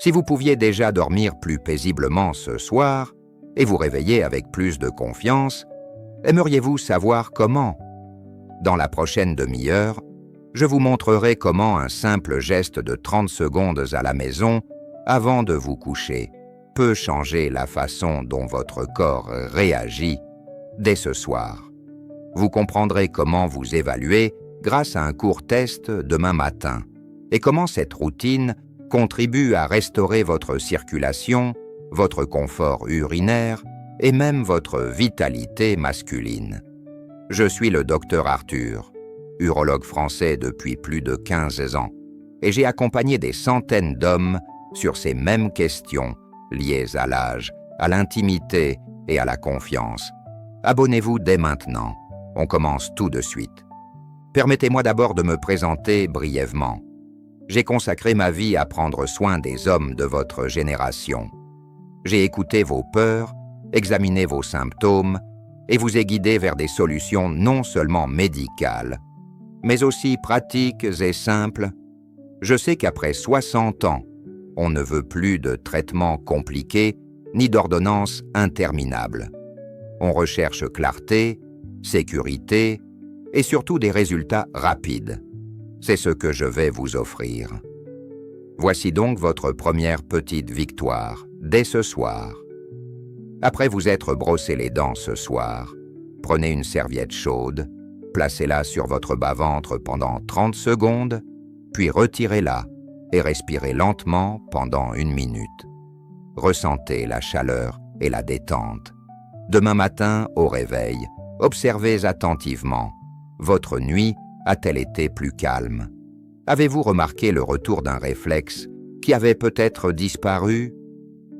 Si vous pouviez déjà dormir plus paisiblement ce soir et vous réveiller avec plus de confiance, aimeriez-vous savoir comment? Dans la prochaine demi-heure, je vous montrerai comment un simple geste de 30 secondes à la maison, avant de vous coucher, peut changer la façon dont votre corps réagit dès ce soir. Vous comprendrez comment vous évaluer grâce à un court test demain matin et comment cette routine contribue à restaurer votre circulation, votre confort urinaire et même votre vitalité masculine. Je suis le docteur Arthur, urologue français depuis plus de 15 ans, et j'ai accompagné des centaines d'hommes sur ces mêmes questions liées à l'âge, à l'intimité et à la confiance. Abonnez-vous dès maintenant. On commence tout de suite. Permettez-moi d'abord de me présenter brièvement. J'ai consacré ma vie à prendre soin des hommes de votre génération. J'ai écouté vos peurs, examiné vos symptômes et vous ai guidé vers des solutions non seulement médicales, mais aussi pratiques et simples. Je sais qu'après 60 ans, on ne veut plus de traitements compliqués ni d'ordonnances interminables. On recherche clarté, sécurité et surtout des résultats rapides. C'est ce que je vais vous offrir. Voici donc votre première petite victoire, dès ce soir. Après vous être brossé les dents ce soir, prenez une serviette chaude, placez-la sur votre bas-ventre pendant 30 secondes, puis retirez-la et respirez lentement pendant 1 minute. Ressentez la chaleur et la détente. Demain matin, au réveil, observez attentivement. Votre nuit a-t-elle été plus calme? Avez-vous remarqué le retour d'un réflexe qui avait peut-être disparu?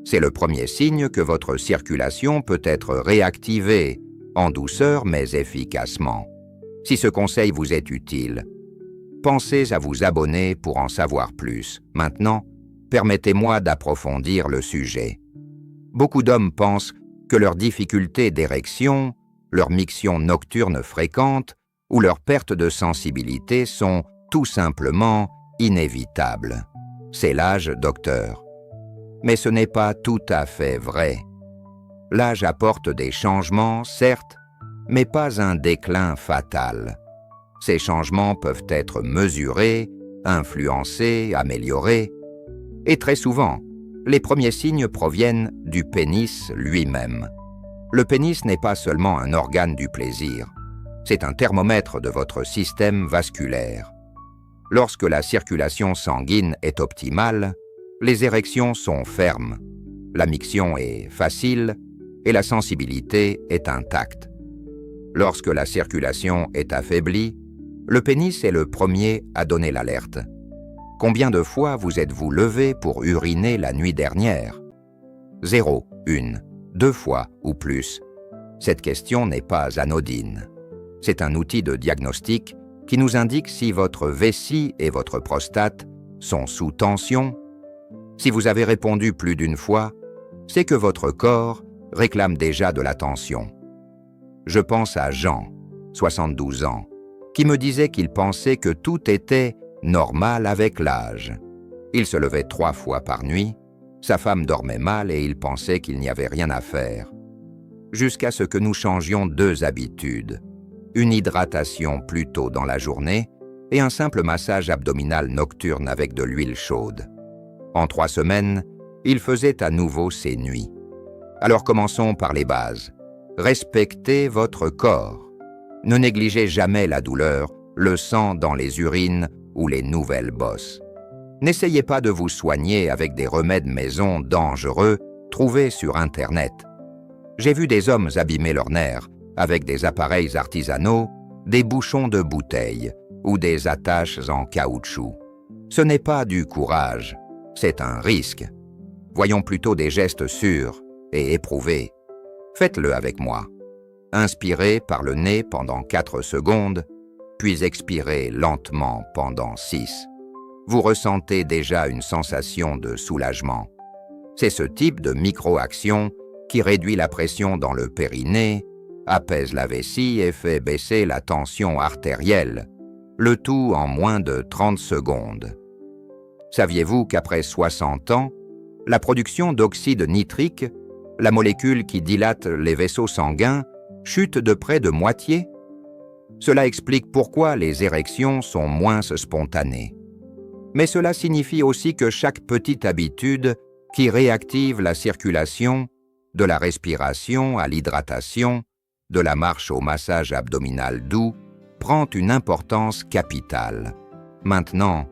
C'est le premier signe que votre circulation peut être réactivée, en douceur mais efficacement. Si ce conseil vous est utile, pensez à vous abonner pour en savoir plus. Maintenant, permettez-moi d'approfondir le sujet. Beaucoup d'hommes pensent que leurs difficultés d'érection, leur miction nocturne fréquente ou leur perte de sensibilité sont tout simplement inévitables. C'est l'âge, docteur. Mais ce n'est pas tout à fait vrai. L'âge apporte des changements, certes, mais pas un déclin fatal. Ces changements peuvent être mesurés, influencés, améliorés. Et très souvent, les premiers signes proviennent du pénis lui-même. Le pénis n'est pas seulement un organe du plaisir, c'est un thermomètre de votre système vasculaire. Lorsque la circulation sanguine est optimale, les érections sont fermes, la miction est facile et la sensibilité est intacte. Lorsque la circulation est affaiblie, le pénis est le premier à donner l'alerte. Combien de fois vous êtes-vous levé pour uriner la nuit dernière? 0, 1, 2 fois ou plus. Cette question n'est pas anodine. C'est un outil de diagnostic qui nous indique si votre vessie et votre prostate sont sous tension. Si vous avez répondu plus d'une fois, c'est que votre corps réclame déjà de l'attention. Je pense à Jean, 72 ans, qui me disait qu'il pensait que tout était normal avec l'âge. Il se levait 3 fois par nuit, sa femme dormait mal et il pensait qu'il n'y avait rien à faire. Jusqu'à ce que nous changions 2 habitudes, une hydratation plus tôt dans la journée et un simple massage abdominal nocturne avec de l'huile chaude. En 3 semaines, il faisait à nouveau ses nuits. Alors commençons par les bases. Respectez votre corps. Ne négligez jamais la douleur, le sang dans les urines ou les nouvelles bosses. N'essayez pas de vous soigner avec des remèdes maison dangereux trouvés sur Internet. J'ai vu des hommes abîmer leurs nerfs avec des appareils artisanaux, des bouchons de bouteilles ou des attaches en caoutchouc. Ce n'est pas du courage, c'est un risque. Voyons plutôt des gestes sûrs et éprouvés. Faites-le avec moi. Inspirez par le nez pendant 4 secondes, puis expirez lentement pendant 6. Vous ressentez déjà une sensation de soulagement. C'est ce type de micro-action qui réduit la pression dans le périnée, apaise la vessie et fait baisser la tension artérielle, le tout en moins de 30 secondes. Saviez-vous qu'après 60 ans, La production d'oxyde nitrique, la molécule qui dilate les vaisseaux sanguins, chute de près de moitié. Cela explique pourquoi les érections sont moins spontanées. Mais cela signifie aussi que chaque petite habitude qui réactive la circulation, de la respiration à l'hydratation, de la marche au massage abdominal doux, prend une importance capitale. Maintenant,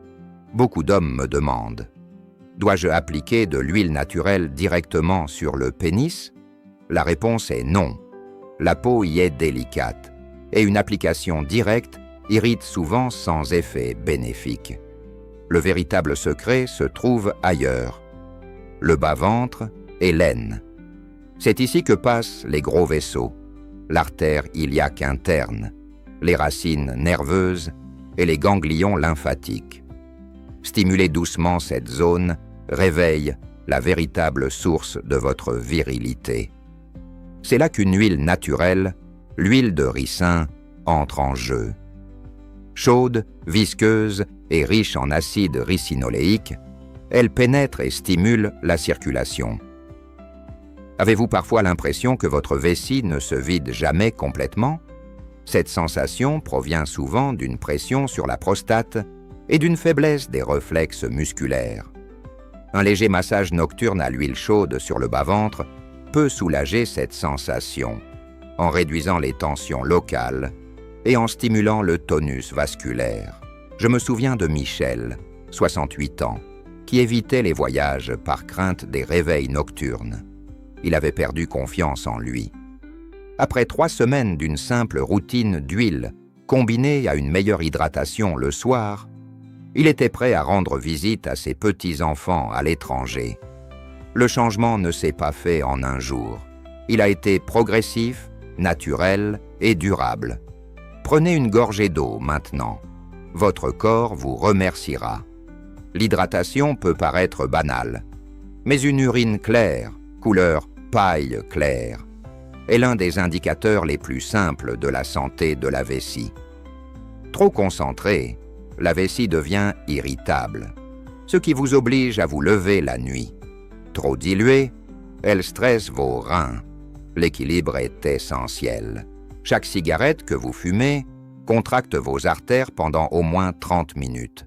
beaucoup d'hommes me demandent: dois-je appliquer de l'huile naturelle directement sur le pénis? La réponse est non. La peau y est délicate, et une application directe irrite souvent sans effet bénéfique. Le véritable secret se trouve ailleurs. Le bas-ventre et l'aine. C'est ici que passent les gros vaisseaux, l'artère iliaque interne, les racines nerveuses et les ganglions lymphatiques. Stimuler doucement cette zone réveille la véritable source de votre virilité. C'est là qu'une huile naturelle, l'huile de ricin, entre en jeu. Chaude, visqueuse et riche en acide ricinoléique, elle pénètre et stimule la circulation. Avez-vous parfois l'impression que votre vessie ne se vide jamais complètement? Cette sensation provient souvent d'une pression sur la prostate et d'une faiblesse des réflexes musculaires. Un léger massage nocturne à l'huile chaude sur le bas-ventre peut soulager cette sensation, en réduisant les tensions locales et en stimulant le tonus vasculaire. Je me souviens de Michel, 68 ans, qui évitait les voyages par crainte des réveils nocturnes. Il avait perdu confiance en lui. Après 3 semaines d'une simple routine d'huile, combinée à une meilleure hydratation le soir, il était prêt à rendre visite à ses petits-enfants à l'étranger. Le changement ne s'est pas fait en un jour. Il a été progressif, naturel et durable. Prenez une gorgée d'eau maintenant. Votre corps vous remerciera. L'hydratation peut paraître banale, mais une urine claire, couleur paille claire, est l'un des indicateurs les plus simples de la santé de la vessie. Trop concentrée, la vessie devient irritable, ce qui vous oblige à vous lever la nuit. Trop diluée, elle stresse vos reins. L'équilibre est essentiel. Chaque cigarette que vous fumez contracte vos artères pendant au moins 30 minutes.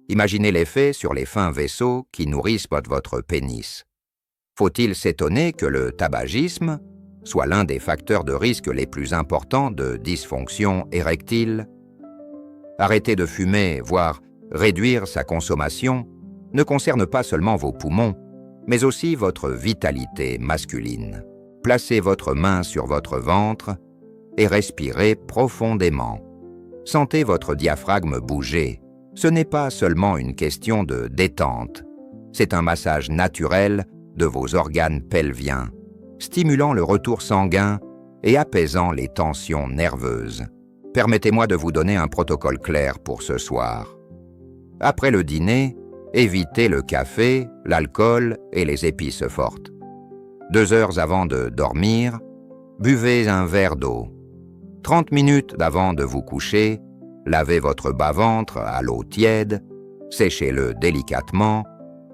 Imaginez l'effet sur les fins vaisseaux qui nourrissent votre pénis. Faut-il s'étonner que le tabagisme soit l'un des facteurs de risque les plus importants de dysfonction érectile? Arrêter de fumer, voire réduire sa consommation, ne concerne pas seulement vos poumons, mais aussi votre vitalité masculine. Placez votre main sur votre ventre et respirez profondément. Sentez votre diaphragme bouger. Ce n'est pas seulement une question de détente, c'est un massage naturel de vos organes pelviens, stimulant le retour sanguin et apaisant les tensions nerveuses. Permettez-moi de vous donner un protocole clair pour ce soir. Après le dîner, évitez le café, l'alcool et les épices fortes. 2 heures avant de dormir, buvez un verre d'eau. 30 minutes avant de vous coucher, lavez votre bas-ventre à l'eau tiède, séchez-le délicatement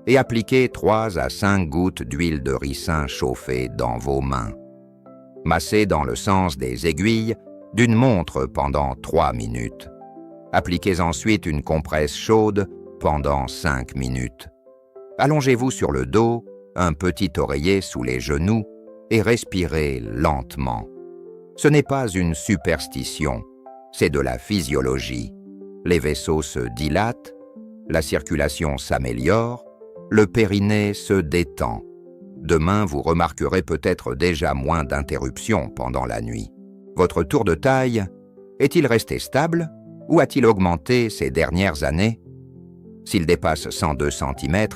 et appliquez 3 à 5 gouttes d'huile de ricin chauffée dans vos mains. Massez dans le sens des aiguilles d'une montre pendant 3 minutes. Appliquez ensuite une compresse chaude pendant 5 minutes. Allongez-vous sur le dos, un petit oreiller sous les genoux et respirez lentement. Ce n'est pas une superstition, c'est de la physiologie. Les vaisseaux se dilatent, la circulation s'améliore, le périnée se détend. Demain, vous remarquerez peut-être déjà moins d'interruptions pendant la nuit. Votre tour de taille est-il resté stable ou a-t-il augmenté ces dernières années? S'il dépasse 102 cm,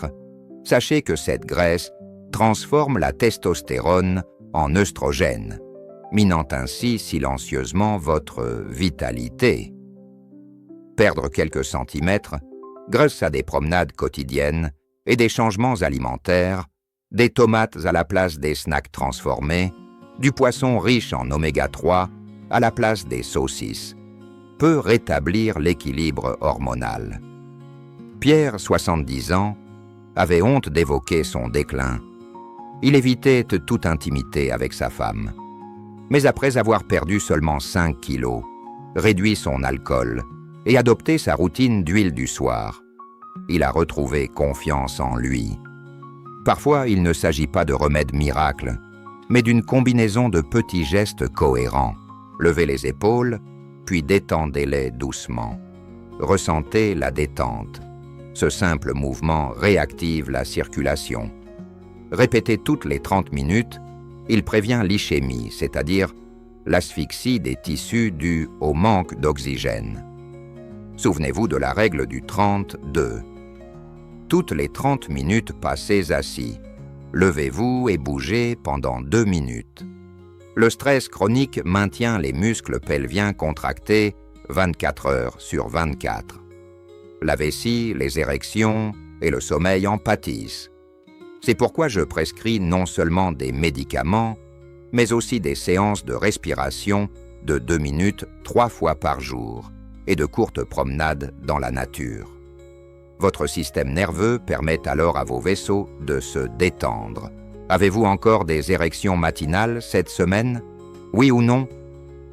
sachez que cette graisse transforme la testostérone en œstrogène, minant ainsi silencieusement votre vitalité. Perdre quelques centimètres grâce à des promenades quotidiennes et des changements alimentaires, des tomates à la place des snacks transformés, du poisson riche en oméga 3 à la place des saucisses, peut rétablir l'équilibre hormonal. Pierre, 70 ans, avait honte d'évoquer son déclin. Il évitait toute intimité avec sa femme. Mais après avoir perdu seulement 5 kilos, réduit son alcool et adopté sa routine d'huile du soir, il a retrouvé confiance en lui. Parfois, il ne s'agit pas de remède miracle, mais d'une combinaison de petits gestes cohérents. Levez les épaules, puis détendez-les doucement. Ressentez la détente. Ce simple mouvement réactive la circulation. Répétez toutes les 30 minutes, il prévient l'ischémie, c'est-à-dire l'asphyxie des tissus due au manque d'oxygène. Souvenez-vous de la règle du 30-2. Toutes les 30 minutes passez assis. Levez-vous et bougez pendant 2 minutes. Le stress chronique maintient les muscles pelviens contractés 24 heures sur 24. La vessie, les érections et le sommeil en pâtissent. C'est pourquoi je prescris non seulement des médicaments, mais aussi des séances de respiration de 2 minutes 3 fois par jour et de courtes promenades dans la nature. Votre système nerveux permet alors à vos vaisseaux de se détendre. Avez-vous encore des érections matinales cette semaine? Oui ou non?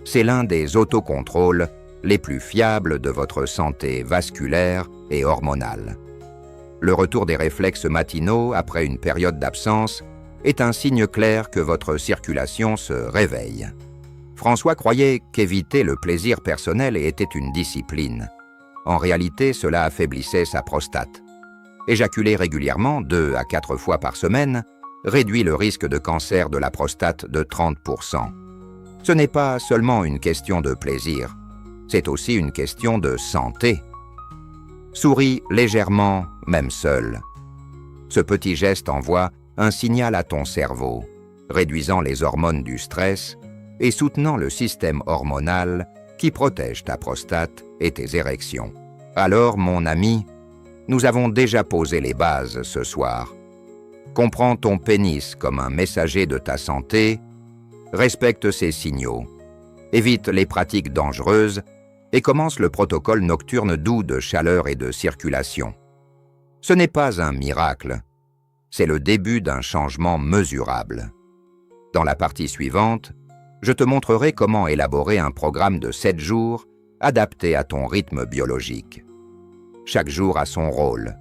C'est l'un des autocontrôles les plus fiables de votre santé vasculaire et hormonale. Le retour des réflexes matinaux après une période d'absence est un signe clair que votre circulation se réveille. François croyait qu'éviter le plaisir personnel était une discipline. En réalité, cela affaiblissait sa prostate. Éjaculer régulièrement, 2 à 4 fois par semaine, réduit le risque de cancer de la prostate de 30%. Ce n'est pas seulement une question de plaisir, c'est aussi une question de santé. Souris légèrement, même seul. Ce petit geste envoie un signal à ton cerveau, réduisant les hormones du stress et soutenant le système hormonal qui protège ta prostate et tes érections. Alors, mon ami, nous avons déjà posé les bases ce soir. Comprends ton pénis comme un messager de ta santé, respecte ses signaux, évite les pratiques dangereuses et commence le protocole nocturne doux de chaleur et de circulation. Ce n'est pas un miracle, c'est le début d'un changement mesurable. Dans la partie suivante, je te montrerai comment élaborer un programme de 7 jours adapté à ton rythme biologique. Chaque jour a son rôle.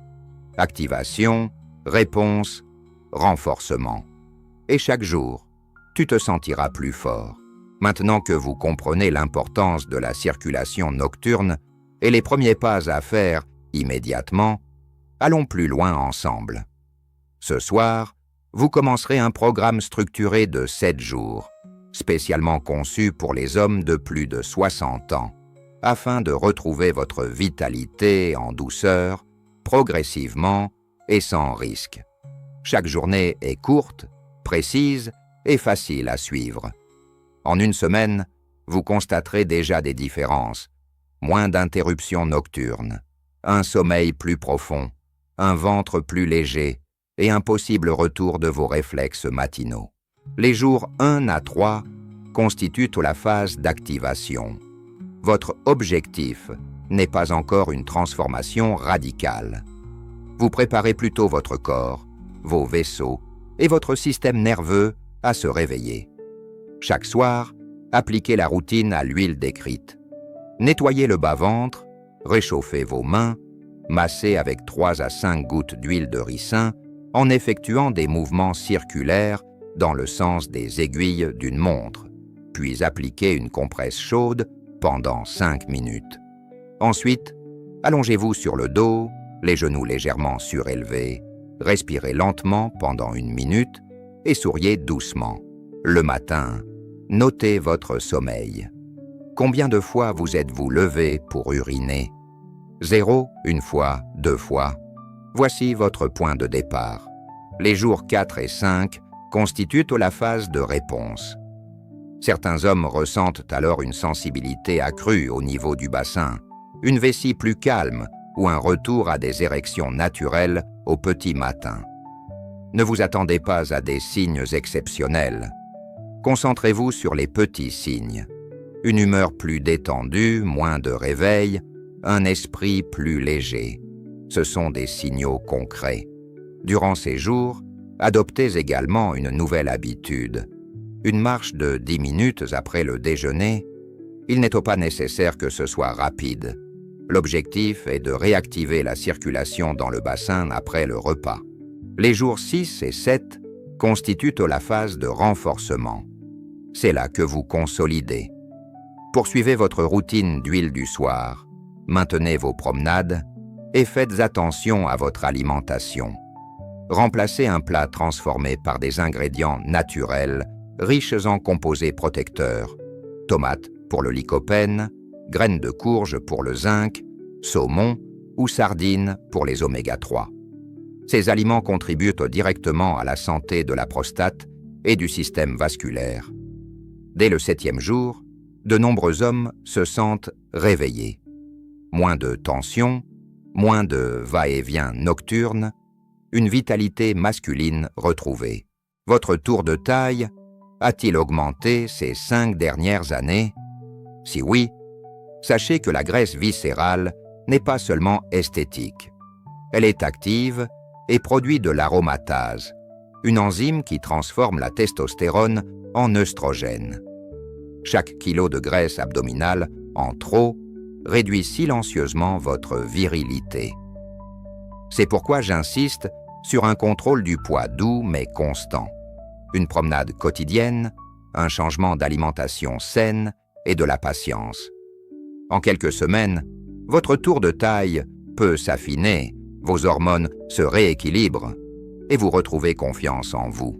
Activation, réponse, renforcement. Et chaque jour, tu te sentiras plus fort. Maintenant que vous comprenez l'importance de la circulation nocturne et les premiers pas à faire immédiatement, allons plus loin ensemble. Ce soir, vous commencerez un programme structuré de 7 jours, spécialement conçu pour les hommes de plus de 60 ans, afin de retrouver votre vitalité en douceur, progressivement et sans risque. Chaque journée est courte, précise et facile à suivre. En une semaine, vous constaterez déjà des différences. Moins d'interruptions nocturnes, un sommeil plus profond, un ventre plus léger et un possible retour de vos réflexes matinaux. Les jours 1 à 3 constituent la phase d'activation. Votre objectif n'est pas encore une transformation radicale. Vous préparez plutôt votre corps, vos vaisseaux et votre système nerveux à se réveiller. Chaque soir, appliquez la routine à l'huile décrite. Nettoyez le bas-ventre, réchauffez vos mains, massez avec 3 à 5 gouttes d'huile de ricin en effectuant des mouvements circulaires dans le sens des aiguilles d'une montre, puis appliquez une compresse chaude pendant 5 minutes. Ensuite, allongez-vous sur le dos, les genoux légèrement surélevés, respirez lentement pendant 1 minute et souriez doucement. Le matin, notez votre sommeil. Combien de fois vous êtes-vous levé pour uriner? 0, 1 fois, 2 fois. Voici votre point de départ. Les jours 4 et 5 constituent la phase de réponse. Certains hommes ressentent alors une sensibilité accrue au niveau du bassin, une vessie plus calme ou un retour à des érections naturelles au petit matin. Ne vous attendez pas à des signes exceptionnels. Concentrez-vous sur les petits signes. Une humeur plus détendue, moins de réveil, un esprit plus léger. Ce sont des signaux concrets. Durant ces jours, adoptez également une nouvelle habitude. Une marche de 10 minutes après le déjeuner. Il n'est pas nécessaire que ce soit rapide. L'objectif est de réactiver la circulation dans le bassin après le repas. Les jours 6 et 7 constituent la phase de renforcement. C'est là que vous consolidez. Poursuivez votre routine d'huile du soir, maintenez vos promenades et faites attention à votre alimentation. Remplacez un plat transformé par des ingrédients naturels, riches en composés protecteurs, tomates pour le lycopène, graines de courge pour le zinc, saumon ou sardines pour les oméga 3. Ces aliments contribuent directement à la santé de la prostate et du système vasculaire. Dès le 7e jour, de nombreux hommes se sentent réveillés. Moins de tension, moins de va-et-vient nocturne, une vitalité masculine retrouvée. Votre tour de taille a-t-il augmenté ces 5 dernières années? Si oui, sachez que la graisse viscérale n'est pas seulement esthétique. Elle est active et produit de l'aromatase, une enzyme qui transforme la testostérone en œstrogène. Chaque kilo de graisse abdominale en trop réduit silencieusement votre virilité. C'est pourquoi j'insiste sur un contrôle du poids doux mais constant, une promenade quotidienne, un changement d'alimentation saine et de la patience. En quelques semaines, votre tour de taille peut s'affiner, vos hormones se rééquilibrent et vous retrouvez confiance en vous.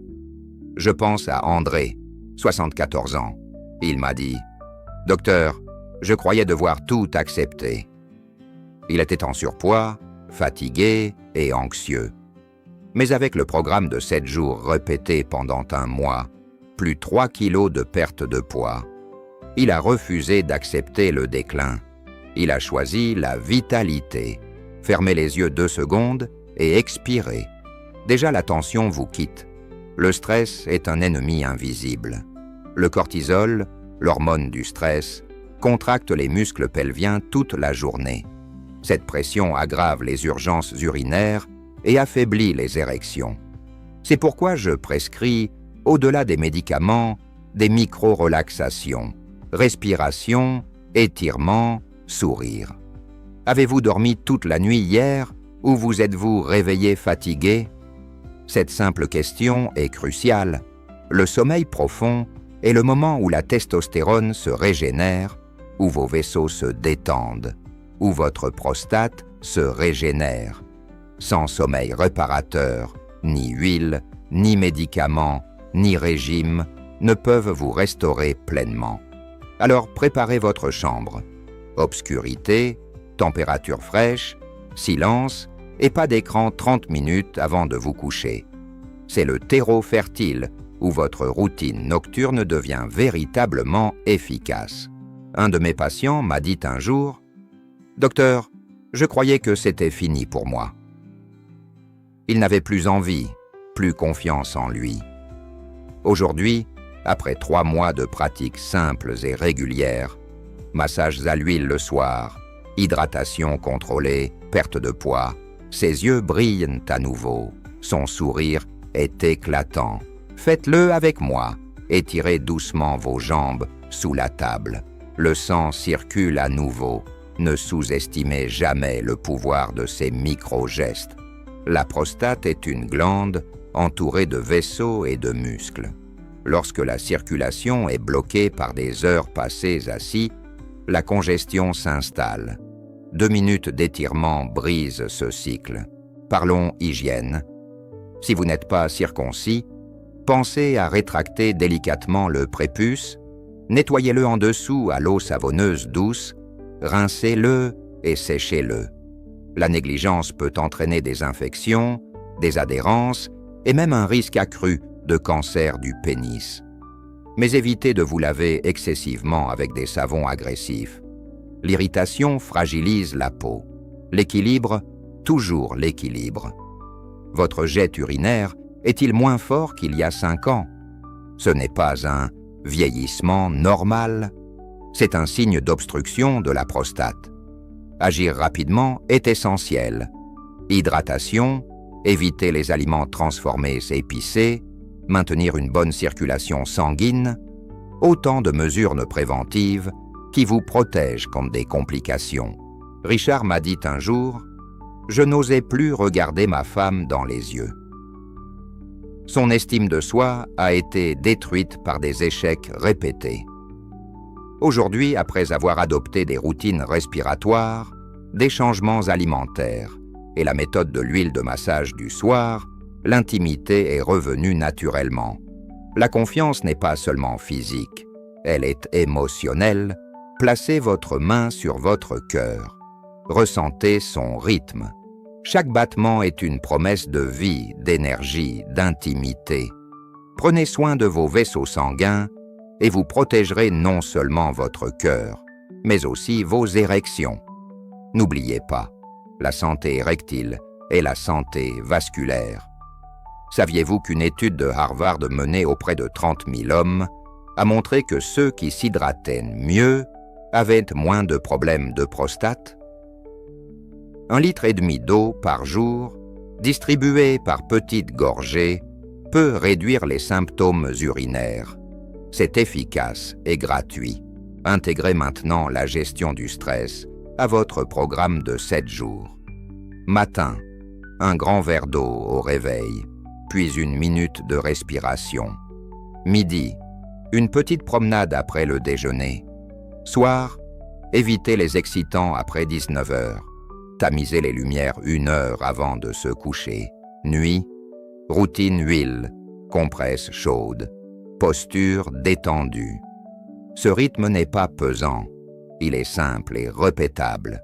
Je pense à André, 74 ans. Il m'a dit « Docteur, je croyais devoir tout accepter. » Il était en surpoids, fatigué et anxieux. Mais avec le programme de 7 jours répété pendant un mois, plus 3 kilos de perte de poids, il a refusé d'accepter le déclin. Il a choisi la vitalité. Fermez les yeux 2 secondes et expirez. Déjà la tension vous quitte. Le stress est un ennemi invisible. Le cortisol, l'hormone du stress, contracte les muscles pelviens toute la journée. Cette pression aggrave les urgences urinaires et affaiblit les érections. C'est pourquoi je prescris, au-delà des médicaments, des micro-relaxations, respiration, étirement, sourire. Avez-vous dormi toute la nuit hier ou vous êtes-vous réveillé fatigué? Cette simple question est cruciale. Le sommeil profond est le moment où la testostérone se régénère, où vos vaisseaux se détendent, où votre prostate se régénère. Sans sommeil réparateur, ni huile, ni médicaments, ni régime ne peuvent vous restaurer pleinement. Alors préparez votre chambre. Obscurité, température fraîche, silence et pas d'écran 30 minutes avant de vous coucher. C'est le terreau fertile où votre routine nocturne devient véritablement efficace. Un de mes patients m'a dit un jour « Docteur, je croyais que c'était fini pour moi. » Il n'avait plus envie, plus confiance en lui. Aujourd'hui, après 3 mois de pratiques simples et régulières, massages à l'huile le soir, hydratation contrôlée, perte de poids, ses yeux brillent à nouveau, son sourire est éclatant. Faites-le avec moi, étirez doucement vos jambes sous la table. Le sang circule à nouveau. Ne sous-estimez jamais le pouvoir de ces micro-gestes. La prostate est une glande entourée de vaisseaux et de muscles. Lorsque la circulation est bloquée par des heures passées assis, la congestion s'installe. 2 minutes d'étirement brisent ce cycle. Parlons hygiène. Si vous n'êtes pas circoncis, pensez à rétracter délicatement le prépuce, nettoyez-le en dessous à l'eau savonneuse douce, rincez-le et séchez-le. La négligence peut entraîner des infections, des adhérences et même un risque accru de cancer du pénis. Mais évitez de vous laver excessivement avec des savons agressifs. L'irritation fragilise la peau. L'équilibre, toujours l'équilibre. Votre jet urinaire est-il moins fort qu'il y a 5 ans? Ce n'est pas un vieillissement normal, c'est un signe d'obstruction de la prostate. Agir rapidement est essentiel. Hydratation, éviter les aliments transformés et épicés, maintenir une bonne circulation sanguine, autant de mesures préventives qui vous protègent contre des complications. Richard m'a dit un jour, « Je n'osais plus regarder ma femme dans les yeux. » Son estime de soi a été détruite par des échecs répétés. Aujourd'hui, après avoir adopté des routines respiratoires, des changements alimentaires et la méthode de l'huile de massage du soir, l'intimité est revenue naturellement. La confiance n'est pas seulement physique, elle est émotionnelle. Placez votre main sur votre cœur. Ressentez son rythme. Chaque battement est une promesse de vie, d'énergie, d'intimité. Prenez soin de vos vaisseaux sanguins et vous protégerez non seulement votre cœur, mais aussi vos érections. N'oubliez pas, la santé érectile est la santé vasculaire. Saviez-vous qu'une étude de Harvard menée auprès de 30 000 hommes a montré que ceux qui s'hydrataient mieux avaient moins de problèmes de prostate? 1,5 litre d'eau par jour, distribué par petites gorgées, peut réduire les symptômes urinaires. C'est efficace et gratuit. Intégrez maintenant la gestion du stress à votre programme de 7 jours. Matin, un grand verre d'eau au réveil, puis 1 minute de respiration. Midi, une petite promenade après le déjeuner. Soir, évitez les excitants après 19 heures. Tamisez les lumières 1 heure avant de se coucher. Nuit, routine huile, compresse chaude, posture détendue. Ce rythme n'est pas pesant, il est simple et répétable.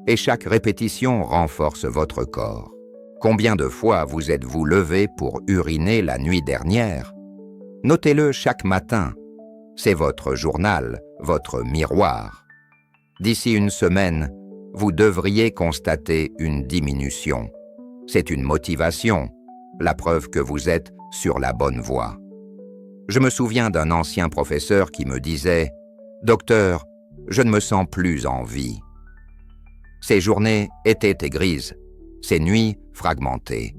Et chaque répétition renforce votre corps. Combien de fois vous êtes-vous levé pour uriner la nuit dernière? Notez-le chaque matin. C'est votre journal, votre miroir. D'ici 1 semaine, vous devriez constater une diminution. C'est une motivation, la preuve que vous êtes sur la bonne voie. Je me souviens d'un ancien professeur qui me disait « Docteur, je ne me sens plus en vie. » Ses journées étaient grises, ses nuits fragmentées.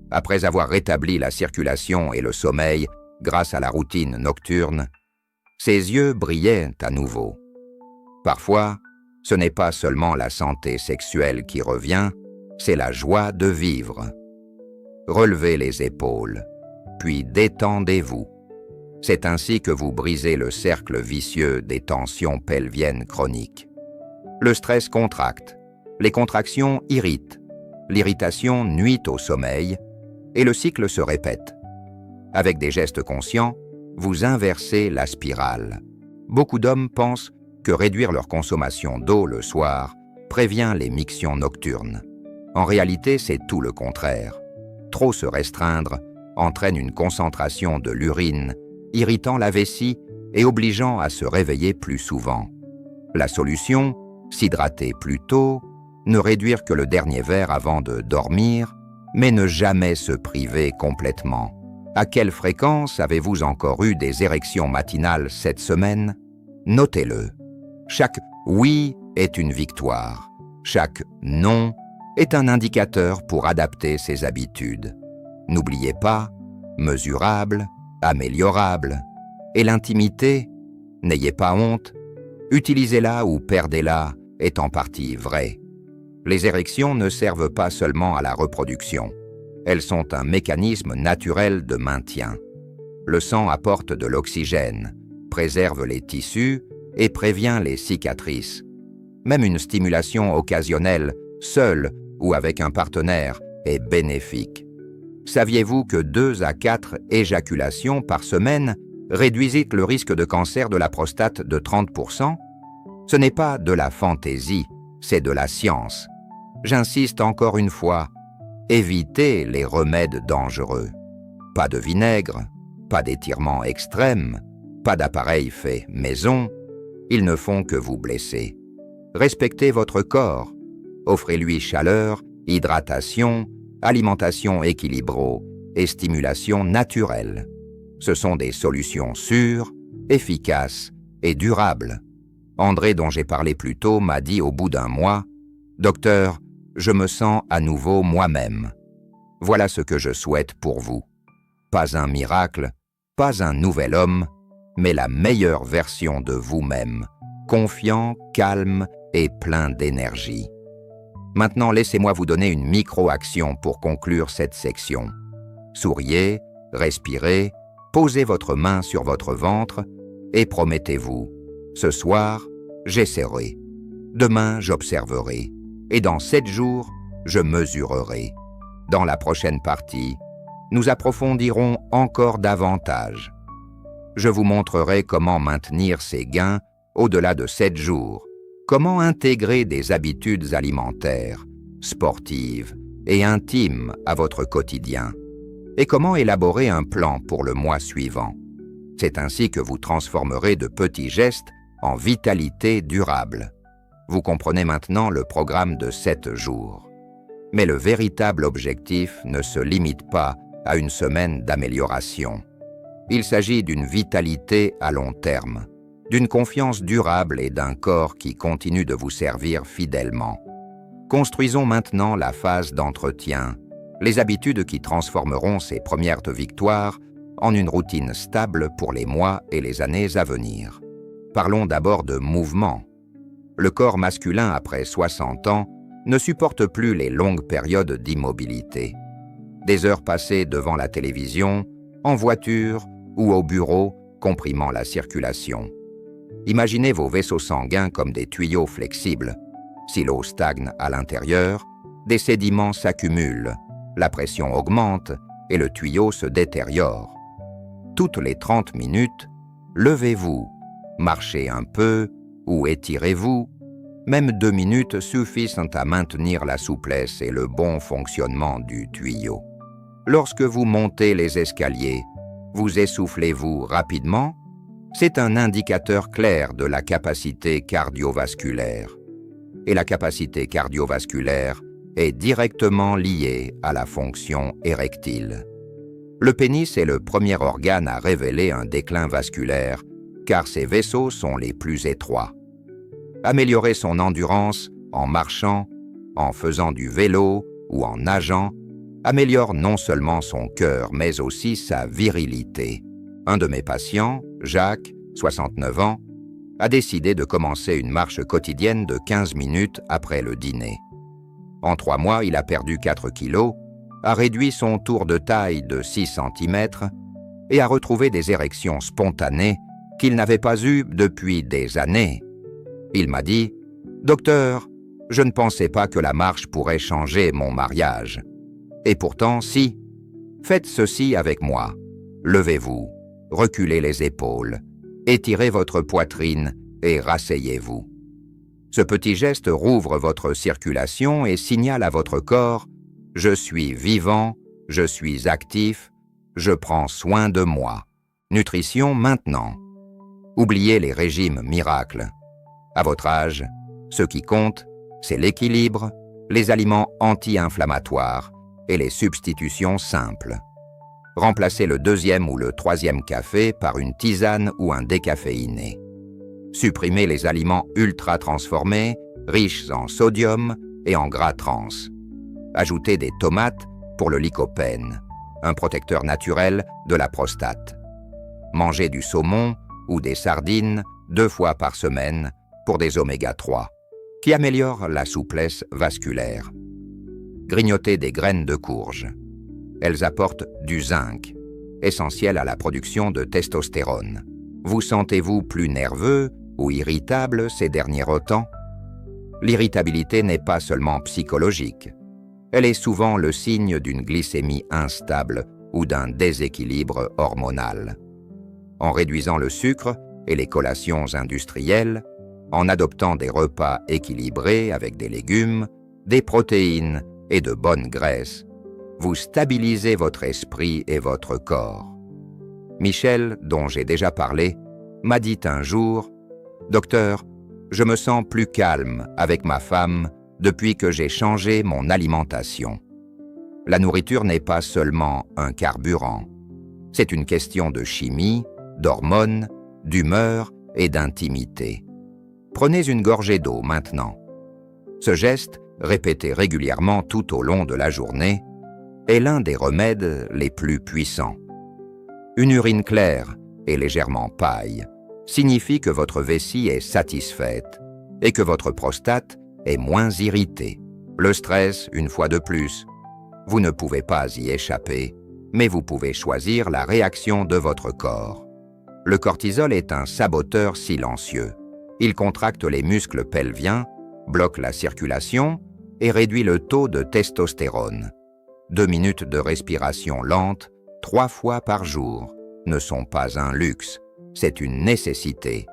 Après avoir rétabli la circulation et le sommeil grâce à la routine nocturne, ses yeux brillaient à nouveau. Parfois, ce n'est pas seulement la santé sexuelle qui revient, c'est la joie de vivre. Relevez les épaules, puis détendez-vous. C'est ainsi que vous brisez le cercle vicieux des tensions pelviennes chroniques. Le stress contracte, les contractions irritent, l'irritation nuit au sommeil, et le cycle se répète. Avec des gestes conscients, vous inversez la spirale. Beaucoup d'hommes pensent que réduire leur consommation d'eau le soir prévient les mictions nocturnes. En réalité, c'est tout le contraire. Trop se restreindre entraîne une concentration de l'urine, irritant la vessie et obligeant à se réveiller plus souvent. La solution, s'hydrater plus tôt, ne réduire que le dernier verre avant de dormir, mais ne jamais se priver complètement. À quelle fréquence avez-vous encore eu des érections matinales cette semaine? Notez-le. Chaque « oui » est une victoire. Chaque « non » est un indicateur pour adapter ses habitudes. N'oubliez pas, mesurable, améliorable. Et l'intimité, n'ayez pas honte, utilisez-la ou perdez-la est en partie vrai. Les érections ne servent pas seulement à la reproduction. Elles sont un mécanisme naturel de maintien. Le sang apporte de l'oxygène, préserve les tissus et prévient les cicatrices. Même une stimulation occasionnelle, seule ou avec un partenaire, est bénéfique. Saviez-vous que 2 à 4 éjaculations par semaine réduisent le risque de cancer de la prostate de 30%? Ce n'est pas de la fantaisie, c'est de la science. J'insiste encore une fois, évitez les remèdes dangereux. Pas de vinaigre, pas d'étirement extrême, pas d'appareil fait maison, ils ne font que vous blesser. Respectez votre corps, offrez-lui chaleur, hydratation, alimentation équilibrée et stimulation naturelle. Ce sont des solutions sûres, efficaces et durables. André, dont j'ai parlé plus tôt, m'a dit au bout d'1 mois « Docteur, je me sens à nouveau moi-même. » Voilà ce que je souhaite pour vous. Pas un miracle, pas un nouvel homme, mais la meilleure version de vous-même, confiant, calme et plein d'énergie. Maintenant, laissez-moi vous donner une micro-action pour conclure cette section. Souriez, respirez, posez votre main sur votre ventre et promettez-vous, ce soir, j'essaierai. Demain, j'observerai. Et dans 7 jours, je mesurerai. Dans la prochaine partie, nous approfondirons encore davantage. Je vous montrerai comment maintenir ces gains au-delà de 7 jours, comment intégrer des habitudes alimentaires, sportives et intimes à votre quotidien, et comment élaborer un plan pour le mois suivant. C'est ainsi que vous transformerez de petits gestes en vitalité durable. Vous comprenez maintenant le programme de 7 jours. Mais le véritable objectif ne se limite pas à une semaine d'amélioration. Il s'agit d'une vitalité à long terme, d'une confiance durable et d'un corps qui continue de vous servir fidèlement. Construisons maintenant la phase d'entretien, les habitudes qui transformeront ces premières victoires en une routine stable pour les mois et les années à venir. Parlons d'abord de mouvement. Le corps masculin après 60 ans ne supporte plus les longues périodes d'immobilité. Des heures passées devant la télévision, en voiture ou au bureau, comprimant la circulation. Imaginez vos vaisseaux sanguins comme des tuyaux flexibles. Si l'eau stagne à l'intérieur, des sédiments s'accumulent, la pression augmente et le tuyau se détériore. Toutes les 30 minutes, levez-vous, marchez un peu ou étirez-vous. Même 2 minutes suffisent à maintenir la souplesse et le bon fonctionnement du tuyau. Lorsque vous montez les escaliers, vous essoufflez-vous rapidement? C'est un indicateur clair de la capacité cardiovasculaire. Et la capacité cardiovasculaire est directement liée à la fonction érectile. Le pénis est le premier organe à révéler un déclin vasculaire, car ses vaisseaux sont les plus étroits. Améliorer son endurance en marchant, en faisant du vélo ou en nageant améliore non seulement son cœur, mais aussi sa virilité. Un de mes patients, Jacques, 69 ans, a décidé de commencer une marche quotidienne de 15 minutes après le dîner. En 3 mois, il a perdu 4 kilos, a réduit son tour de taille de 6 cm et a retrouvé des érections spontanées qu'il n'avait pas eues depuis des années. Il m'a dit « Docteur, je ne pensais pas que la marche pourrait changer mon mariage. Et pourtant, si. Faites ceci avec moi. Levez-vous, reculez les épaules, étirez votre poitrine et rasseyez-vous. Ce petit geste rouvre votre circulation et signale à votre corps « Je suis vivant, je suis actif, je prends soin de moi. Nutrition maintenant. » Oubliez les régimes miracles. À votre âge, ce qui compte, c'est l'équilibre, les aliments anti-inflammatoires et les substitutions simples. Remplacez le 2e ou le 3e café par une tisane ou un décaféiné. Supprimez les aliments ultra transformés, riches en sodium et en gras trans. Ajoutez des tomates pour le lycopène, un protecteur naturel de la prostate. Mangez du saumon ou des sardines 2 fois par semaine pour des oméga 3, qui améliorent la souplesse vasculaire. Grignotez des graines de courge. Elles apportent du zinc, essentiel à la production de testostérone. Vous sentez-vous plus nerveux ou irritable ces derniers temps? L'irritabilité n'est pas seulement psychologique. Elle est souvent le signe d'une glycémie instable ou d'un déséquilibre hormonal. En réduisant le sucre et les collations industrielles, en adoptant des repas équilibrés avec des légumes, des protéines et de bonnes graisses, vous stabilisez votre esprit et votre corps. Michel, dont j'ai déjà parlé, m'a dit un jour « Docteur, je me sens plus calme avec ma femme depuis que j'ai changé mon alimentation. » La nourriture n'est pas seulement un carburant. C'est une question de chimie, d'hormones, d'humeur et d'intimité. Prenez une gorgée d'eau maintenant. Ce geste, répété régulièrement tout au long de la journée, est l'un des remèdes les plus puissants. Une urine claire et légèrement paille signifie que votre vessie est satisfaite et que votre prostate est moins irritée. Le stress, une fois de plus, vous ne pouvez pas y échapper, mais vous pouvez choisir la réaction de votre corps. Le cortisol est un saboteur silencieux. Il contracte les muscles pelviens, bloque la circulation et réduit le taux de testostérone. 2 minutes de respiration lente, 3 fois par jour, ne sont pas un luxe, c'est une nécessité.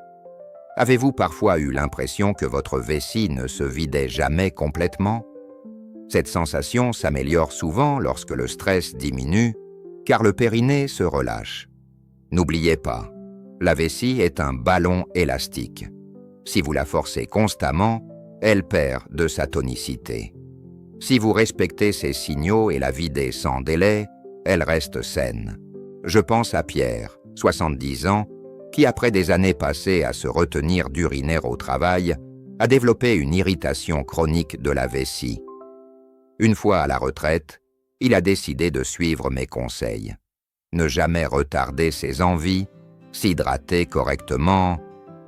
Avez-vous parfois eu l'impression que votre vessie ne se vidait jamais complètement? Cette sensation s'améliore souvent lorsque le stress diminue, car le périnée se relâche. N'oubliez pas, la vessie est un ballon élastique. Si vous la forcez constamment, elle perd de sa tonicité. Si vous respectez ces signaux et la videz sans délai, elle reste saine. Je pense à Pierre, 70 ans, qui après des années passées à se retenir d'uriner au travail, a développé une irritation chronique de la vessie. Une fois à la retraite, il a décidé de suivre mes conseils. Ne jamais retarder ses envies, s'hydrater correctement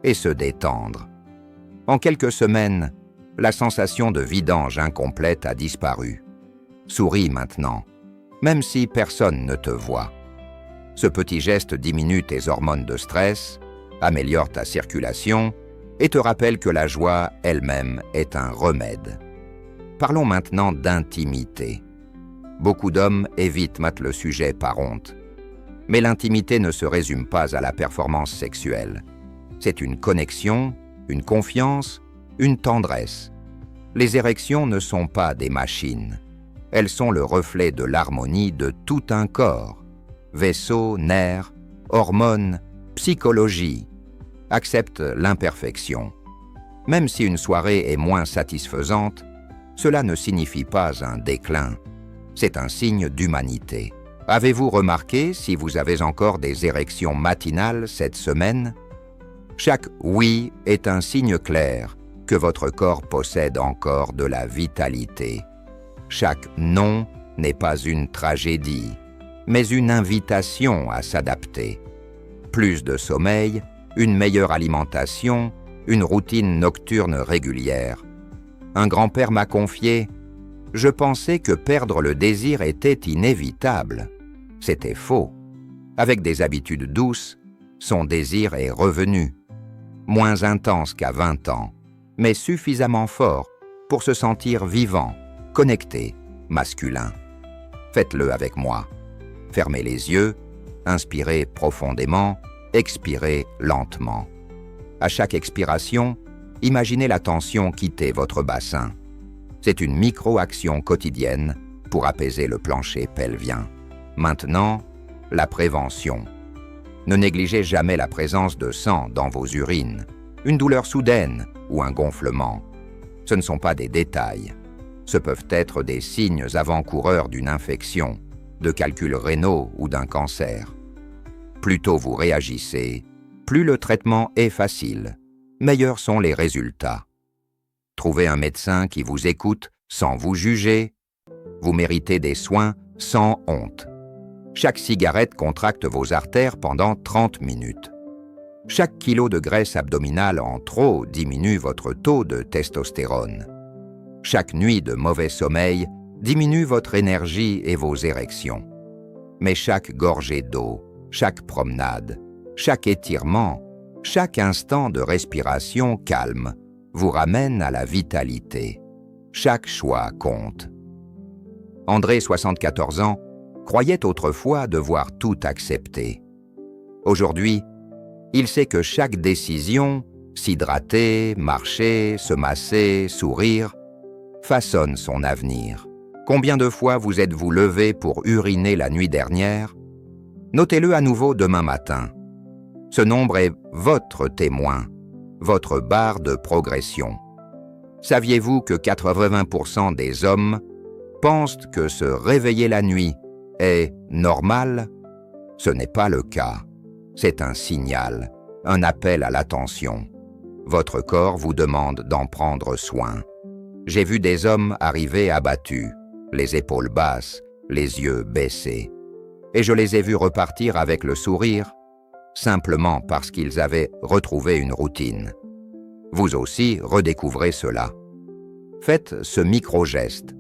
et se détendre. En quelques semaines, la sensation de vidange incomplète a disparu. Souris maintenant, même si personne ne te voit. Ce petit geste diminue tes hormones de stress, améliore ta circulation et te rappelle que la joie elle-même est un remède. Parlons maintenant d'intimité. Beaucoup d'hommes évitent le sujet par honte. Mais l'intimité ne se résume pas à la performance sexuelle. C'est une connexion, une confiance, une tendresse. Les érections ne sont pas des machines. Elles sont le reflet de l'harmonie de tout un corps. Vaisseaux, nerfs, hormones, psychologie. Accepte l'imperfection. Même si une soirée est moins satisfaisante, cela ne signifie pas un déclin. C'est un signe d'humanité. Avez-vous remarqué si vous avez encore des érections matinales cette semaine? Chaque « oui » est un signe clair que votre corps possède encore de la vitalité. Chaque « non » n'est pas une tragédie, mais une invitation à s'adapter. Plus de sommeil, une meilleure alimentation, une routine nocturne régulière. Un grand-père m'a confié « Je pensais que perdre le désir était inévitable. » C'était faux. Avec des habitudes douces, son désir est revenu. Moins intense qu'à 20 ans, mais suffisamment fort pour se sentir vivant, connecté, masculin. Faites-le avec moi. Fermez les yeux, inspirez profondément, expirez lentement. À chaque expiration, imaginez la tension quitter votre bassin. C'est une micro-action quotidienne pour apaiser le plancher pelvien. Maintenant, la prévention. Ne négligez jamais la présence de sang dans vos urines, une douleur soudaine ou un gonflement. Ce ne sont pas des détails. Ce peuvent être des signes avant-coureurs d'une infection, de calculs rénaux ou d'un cancer. Plus tôt vous réagissez, plus le traitement est facile, meilleurs sont les résultats. Trouvez un médecin qui vous écoute sans vous juger. Vous méritez des soins sans honte. Chaque cigarette contracte vos artères pendant 30 minutes. Chaque kilo de graisse abdominale en trop diminue votre taux de testostérone. Chaque nuit de mauvais sommeil diminue votre énergie et vos érections. Mais chaque gorgée d'eau, chaque promenade, chaque étirement, chaque instant de respiration calme vous ramène à la vitalité. Chaque choix compte. André, 74 ans, croyait autrefois devoir tout accepter. Aujourd'hui, il sait que chaque décision, s'hydrater, marcher, se masser, sourire, façonne son avenir. Combien de fois vous êtes-vous levé pour uriner la nuit dernière? Notez-le à nouveau demain matin. Ce nombre est votre témoin, votre barre de progression. Saviez-vous que 80% des hommes pensent que se réveiller la nuit est normal? Ce n'est pas le cas. C'est un signal, un appel à l'attention. Votre corps vous demande d'en prendre soin. J'ai vu des hommes arriver abattus, les épaules basses, les yeux baissés, et je les ai vus repartir avec le sourire, simplement parce qu'ils avaient retrouvé une routine. Vous aussi redécouvrez cela. Faites ce micro-geste.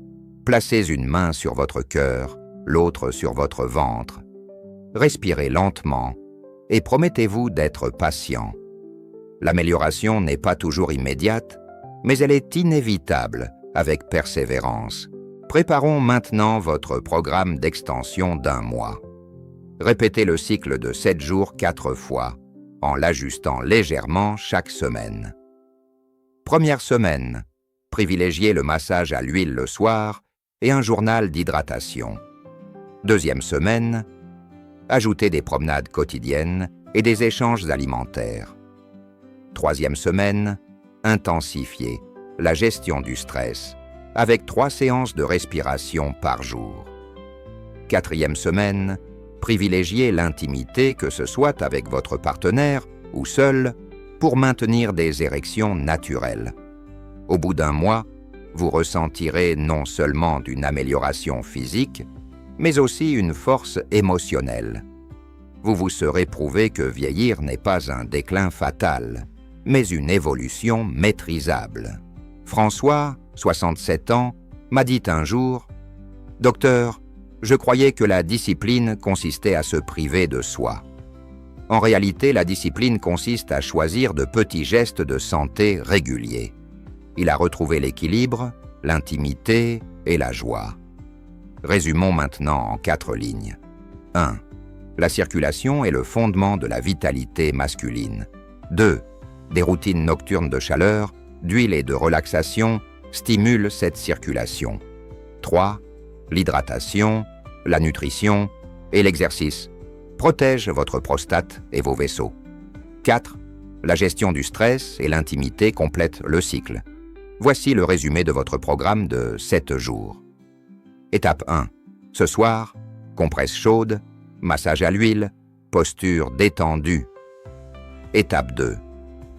Placez une main sur votre cœur, l'autre sur votre ventre. Respirez lentement et promettez-vous d'être patient. L'amélioration n'est pas toujours immédiate, mais elle est inévitable avec persévérance. Préparons maintenant votre programme d'extension d'1 mois. Répétez le cycle de 7 jours 4 fois, en l'ajustant légèrement chaque semaine. Première semaine, privilégiez le massage à l'huile le soir et un journal d'hydratation. Deuxième semaine, ajoutez des promenades quotidiennes et des échanges alimentaires. Troisième semaine, intensifiez la gestion du stress avec 3 séances de respiration par jour. Quatrième semaine, privilégiez l'intimité, que ce soit avec votre partenaire ou seul, pour maintenir des érections naturelles. Au bout d'1 mois, vous ressentirez non seulement une amélioration physique, mais aussi une force émotionnelle. Vous vous serez prouvé que vieillir n'est pas un déclin fatal, mais une évolution maîtrisable. François, 67 ans, m'a dit un jour « Docteur, je croyais que la discipline consistait à se priver de soi. En réalité, la discipline consiste à choisir de petits gestes de santé réguliers. » Il a retrouvé l'équilibre, l'intimité et la joie. Résumons maintenant en 4 lignes. 1. La circulation est le fondement de la vitalité masculine. 2. Des routines nocturnes de chaleur, d'huile et de relaxation stimulent cette circulation. 3. L'hydratation, la nutrition et l'exercice protègent votre prostate et vos vaisseaux. 4. La gestion du stress et l'intimité complètent le cycle. Voici le résumé de votre programme de 7 jours. Étape 1. Ce soir, compresse chaude, massage à l'huile, posture détendue. Étape 2.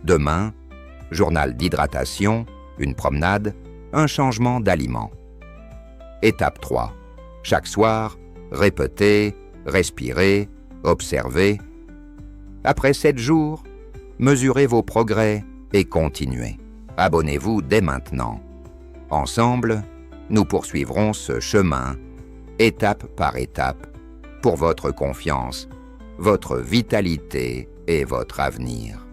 Demain, journal d'hydratation, une promenade, un changement d'aliment. Étape 3. Chaque soir, répétez, respirez, observez. Après 7 jours, mesurez vos progrès et continuez. Abonnez-vous dès maintenant. Ensemble, nous poursuivrons ce chemin, étape par étape, pour votre confiance, votre vitalité et votre avenir.